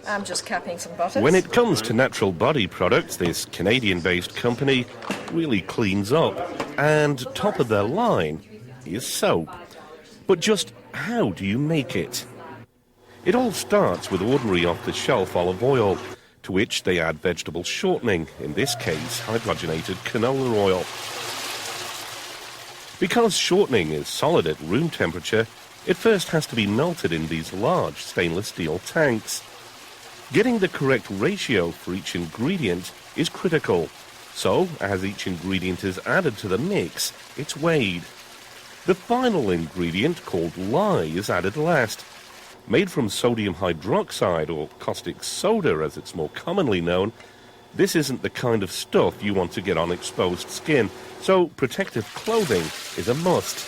I'm just capping some buttons. When it comes to natural body products, this Canadian-based company really cleans up. And top of their line is soap. But just how do you make it? It all starts with ordinary off-the-shelf olive oil, to which they add vegetable shortening, in this case hydrogenated canola oil. Because shortening is solid at room temperature, it first has to be melted in these large stainless steel tanks. Getting the correct ratio for each ingredient is critical. So, as each ingredient is added to the mix, it's weighed. The final ingredient, called lye, is added last. Made from sodium hydroxide, or caustic soda as it's more commonly known, this isn't the kind of stuff you want to get on exposed skin, so protective clothing is a must.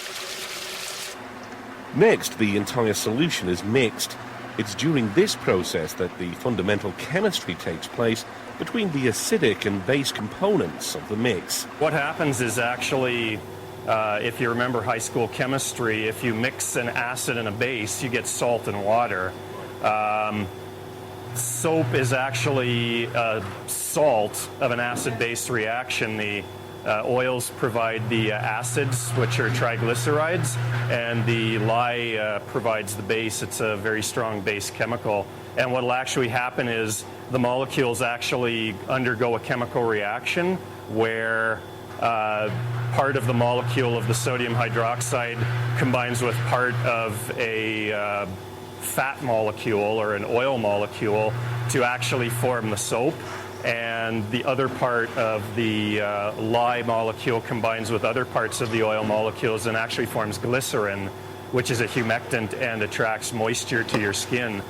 Next, the entire solution is mixed. It's during this process that the fundamental chemistry takes place between the acidic and base components of the mix. What happens is actually, if you remember high school chemistry, if you mix an acid and a base, you get salt and water. Soap is actually a salt of an acid-base reaction. The oils provide the acids, which are triglycerides, and the lye provides the base. It's a very strong base chemical. And what will actually happen is the molecules actually undergo a chemical reaction where part of the molecule of the sodium hydroxide combines with part of a fat molecule or an oil molecule to actually form the soap. And the other part of the lye molecule combines with other parts of the oil molecules and actually forms glycerin, which is a humectant and attracts moisture to your skin.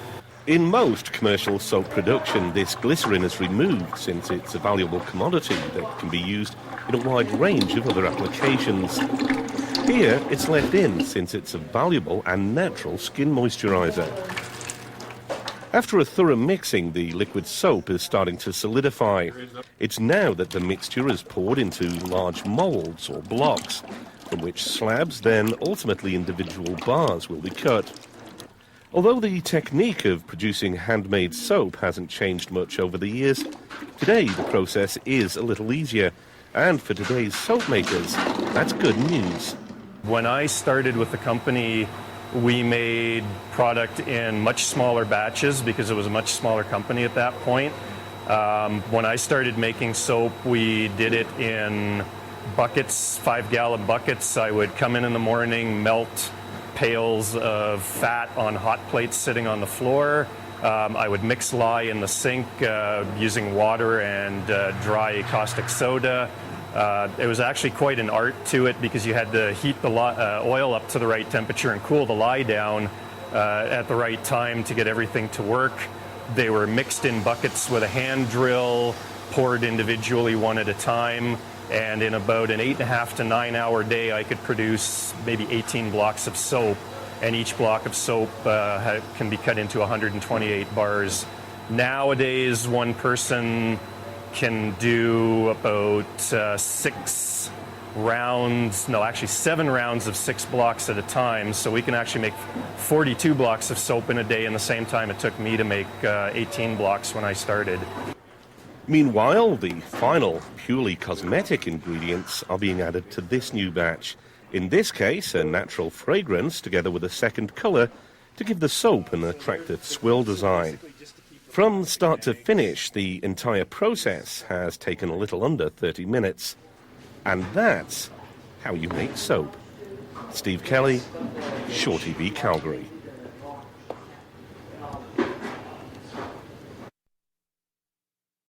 In most commercial soap production, this glycerin is removed since it's a valuable commodity that can be used in a wide range of other applications. Here, it's left in since it's a valuable and natural skin moisturizer. After a thorough mixing, the liquid soap is starting to solidify. It's now that the mixture is poured into large molds or blocks, from which slabs, then ultimately individual bars, will be cut. Although the technique of producing handmade soap hasn't changed much over the years, today the process is a little easier. And for today's soap makers, that's good news. When I started with the company, we made product in much smaller batches because it was a much smaller company at that point. When I started making soap, we did it in buckets, 5-gallon buckets. I would come in the morning, melt pails of fat on hot plates sitting on the floor. I would mix lye in the sink using water and dry caustic soda. It was actually quite an art to it because you had to heat the oil up to the right temperature and cool the lye down at the right time to get everything to work. They were mixed in buckets with a hand drill, poured individually one at a time, and in about an 8.5 to 9 hour day I could produce maybe 18 blocks of soap, and each block of soap can be cut into 128 bars. Nowadays, one person can do about 7 rounds of 6 blocks at a time, so we can actually make 42 blocks of soap in a day in the same time it took me to make 18 blocks when I started. Meanwhile, the final, purely cosmetic ingredients are being added to this new batch. In this case, a natural fragrance together with a second colour to give the soap an attractive swill design. From start to finish, the entire process has taken a little under 30 minutes. And that's how you make soap. Steve Kelly, Shore TV, Calgary.